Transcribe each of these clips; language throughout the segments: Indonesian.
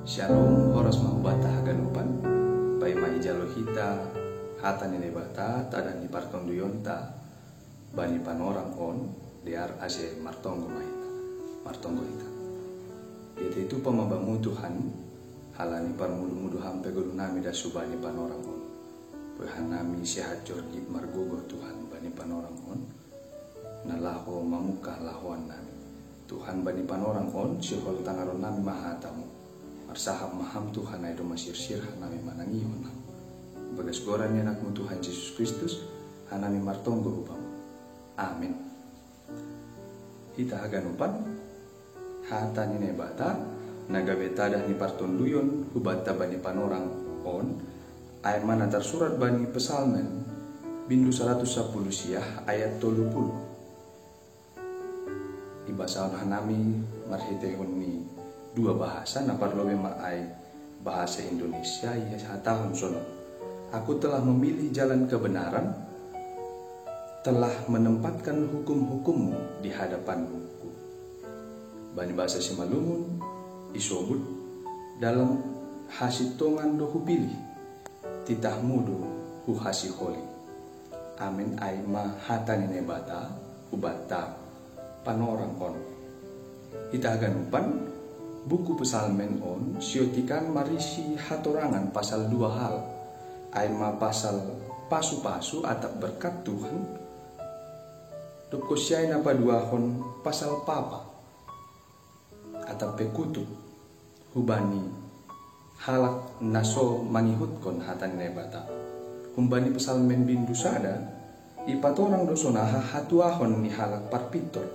Shalom, horas mahubata haganupan, pai maijalo hita, hata nene bata, tada ni parton duyonta, bani panorang on, diar ase martonggo mahita, martonggo hita. Itu pamabamu Tuhan, halani parmudu-mudu hampe guru nami da subani panorang on. Tuhan nami sehat jorgit margogo Tuhan bani panorang on, nalaho mamuka lahuan nami. Tuhan bani panorang on, sihol tangaron nami mahatamu. Marsahap maham Tuhan ay dumasir-sir hanami manangihon nam. Bagas goran yanakmu Tuhan Yesus Kristus hanami martonggo upam. Amin. Hita haganupan hata ni nebata nagabetada ni partonduyon hubata bani panorang on ay mana tersurat bani pesalmen bindu 110 siah ayat 30. Ibasaon hanami marhitehon ni dua bahasa na parlobe maay bahasa Indonesia ya hatahon sono. Aku telah memilih jalan kebenaran, telah menempatkan hukum-hukummu di hadapanku. Bani bahasa Simalungun isobut dalam hasitongan dohu pilih titah mudu hu hasiholi. Amin ay mahatan nebata ubata panorang on. Ita ganupan buku pesalmen on siotikan marisi hatorangan pasal 2 hal. Aima pasal pasu-pasu atap berkat Tuhan. Dukosiay na paduahon pasal papa. Atap pekutu hubani halak naso mangihut kon hatan nebata. Humbani pesalmen bindu sada ipatorang dosonaha hatuahon ni halak parpitor.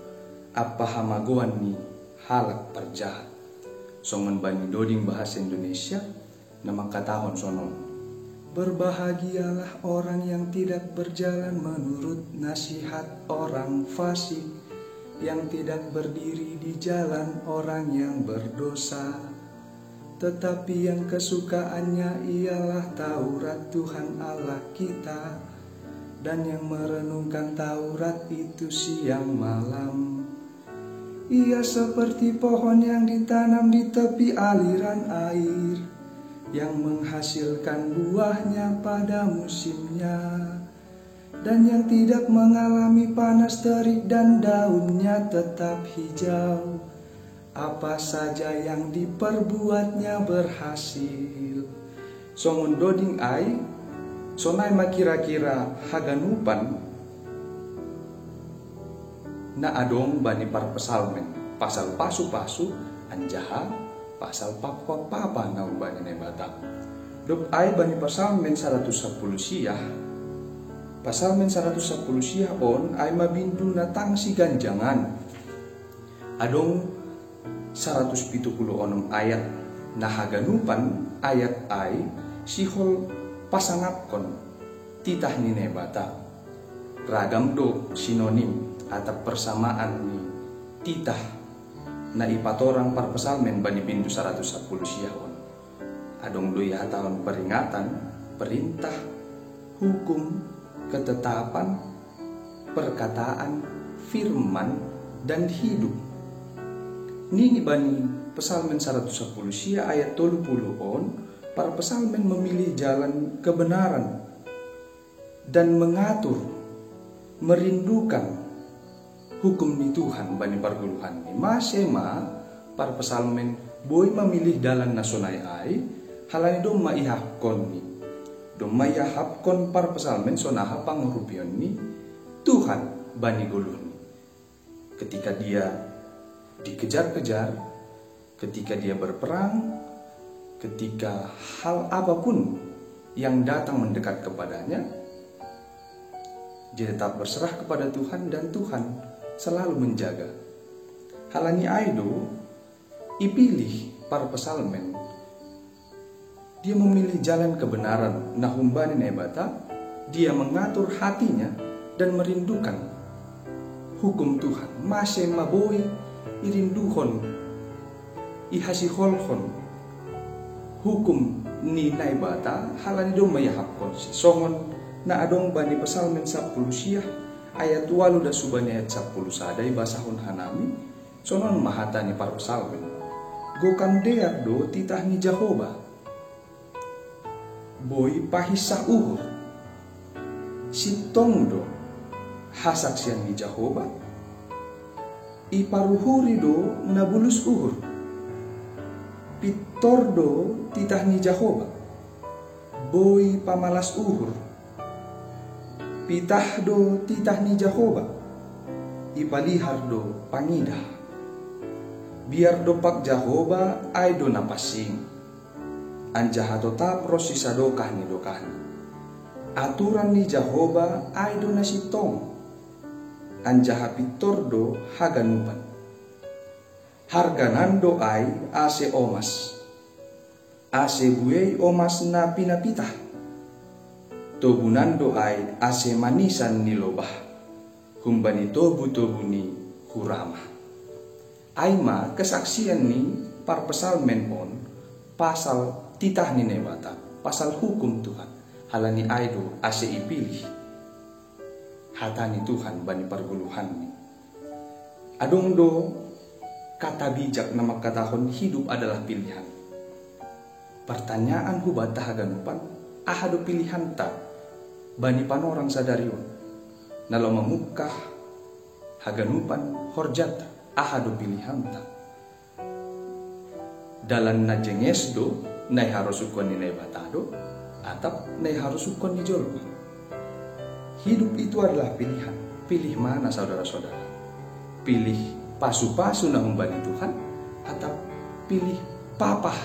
Apa hamagoan ni halak parjahat. Songon bani doding bahasa Indonesia nama katahon sonon. Berbahagialah orang yang tidak berjalan menurut nasihat orang fasik, yang tidak berdiri di jalan orang yang berdosa, tetapi yang kesukaannya ialah Taurat Tuhan Allah kita, dan yang merenungkan Taurat itu siang malam. Ia seperti pohon yang ditanam di tepi aliran air, yang menghasilkan buahnya pada musimnya, dan yang tidak mengalami panas terik dan daunnya tetap hijau. Apa saja yang diperbuatnya berhasil. Songon doding ai, sonai makira-kira haganupan na adong bani par pesalmen pasal pasu-pasu anjaha pasal papa na bani nebata. Dok ai bani pesalmen 110 siah. Pesalmen 110 siah on ai mabindu na tangsi ganjangan. Adong 176 ayat na haganupan ayat ai sihol pasangapkon titah ni nebata. Ragam do sinonim atau persamaan ni titah na ipatorang par pesalmen bani bindu 110 siahon. Adong doi hatahon peringatan, perintah, hukum, ketetapan, perkataan, firman, dan hidup. Nini bani pesalmen 110 siah ayat 30 on, para pesalmen memilih jalan kebenaran dan mengatur, merindukan hukum ni Tuhan bani parguluhan ni masema par pesalmen boy memilih dalan nasonai ai halani dom maihapkon ni dom maihapkon par pesalmen sonaha pangurupion ni Tuhan bani gulun ni. Ketika dia dikejar-kejar, ketika dia berperang, ketika hal apapun yang datang mendekat kepadanya, dia tetap berserah kepada Tuhan dan Tuhan selalu menjaga. Halani aido ipilih para pesalmen. Dia memilih jalan kebenaran. Nahumbani nebata, dia mengatur hatinya dan merindukan hukum Tuhan. Masih maboy irinduhon ihasiholhon hukum ni nebata halani do mayahapkon si songon na adong bani pesalmen 10 siah ayat 8 da subani ayat 10 sadai basahon hanami sonon mahatani par pesalmen gokan deak do titah ni Jehovah. Boy pahisah uhur. Sitong do hasaksian ni Jehovah. Iparuhuri do nabulus uhur. Pitor do titah ni Jehovah. Boy pamalas uhur. Pitah do titah ni Jehovah. Ipalihar do pangidah. Biar dopak Jehovah ay do napasing. Anjaha tetap prosisa dokah ni dokahni. Aturan ni Jehovah ay do nasitong. Anjaha pitor do haganupan. Harganan do ay ase omas. Ase buey omas na pinapitah. Tobunan do ay ase manisan ni lobah. Humbani tobu ni hurama. Aima kesaksian ni parpesalmen on pasal titah ni nebata, pasal hukum Tuhan. Halani aido ase ipilih. Hatani Tuhan bani parguluhan ni. Adong do kata bijak nama katahon hidup adalah pilihan. Pertanyaan hubata haganupan, ahado pilihan tak bani panorang sadarion. Nalo memukah haganupan horjata, ahado pilihan tak. Dalam najenges do, nai harus ukon ni nai batado, atau nai harus ukon ni jolma. Hidup itu adalah pilihan. Pilih mana saudara-saudara? Pilih pasu-pasu na humbani Tuhan, atau pilih papah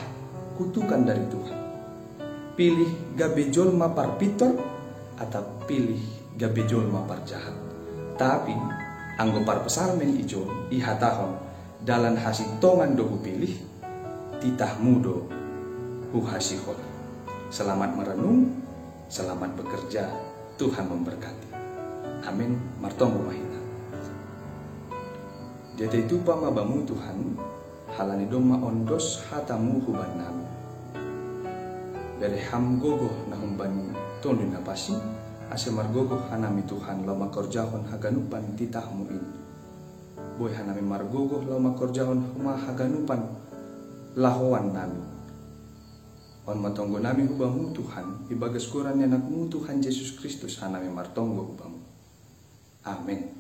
kutukan dari Tuhan? Pilih gabejol mapar pitor, atau pilih gabejol mapar jahat? Tapi anggo par pesalmen ijo ihatahon dalam hasitongan do pilih titah mudo huhasihon. Selamat merenung, selamat bekerja, Tuhan memberkati. Amin. Martongo mahina. Jata itu pamabamu Tuhan, halani doma ondos hatamu hubanam. Bereham gogoh na humbani tonu napasi, asemar gogoh hanami Tuhan lama korjahon haganupan titahmu ini. Boy hanami margogoh lama korjahon huma haganupan lahoan nami. On matonggo nami hubamu Tuhan, ibagas kuran yanakmu Tuhan Yesus Kristus hanami martonggo hubamu. Amin.